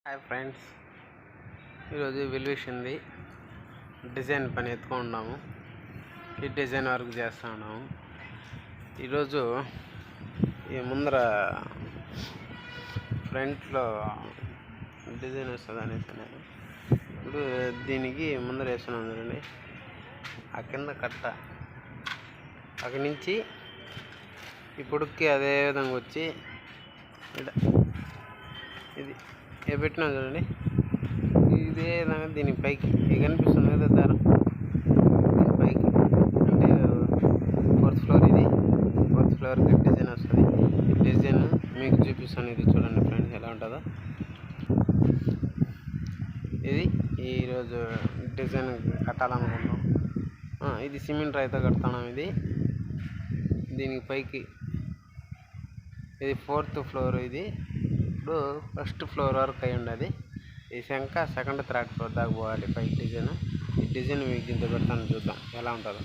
Hi friends, ఈరోజు వెల్విషన్ది design పని ఎత్తుకున్నాము. ఈ డిజైన్ వర్క్ చేస్తూ ఉన్నాము. ఈరోజు ఈ ముందర ఫ్రంట్లో డిజైన్ వస్తుంది అనేసి ఇప్పుడు దీనికి ముందర వేస్తున్నాం చూడండి. ఆ కింద కట్ట అక్కడి నుంచి ఈ పొడుక్కి అదే విధంగా వచ్చి ఇది పెట్టినా చూడండి. ఇదే విధంగా దీని పైకి కనిపిస్తుంది కదా దారం, దీని పైకి అంటే 4th ఫ్లోర్, ఇది 4th ఫ్లోర్కి డిజైన్ వస్తుంది. ఈ డిజైన్ మీకు చూపిస్తాను. ఇది చూడండి ఫ్రెండ్స్ ఎలా ఉంటుందో. ఇది ఈరోజు డిజైన్ కట్టాలనుకుంటాం. ఇది సిమెంట్ రాయితో కడతాం. దీనికి పైకి ఇది 4th ఫ్లోర్. ఇది ఇప్పుడు 1st ఫ్లోర్ వరకు అయి ఉండదు. ఈ శంఖ 2nd 3rd ఫ్లోర్ దాకా పోవాలి పైకి డిజైన్. ఈ డిజైన్ మీకు దీంతో పెడతాను, చూద్దాం ఎలా ఉంటుందో.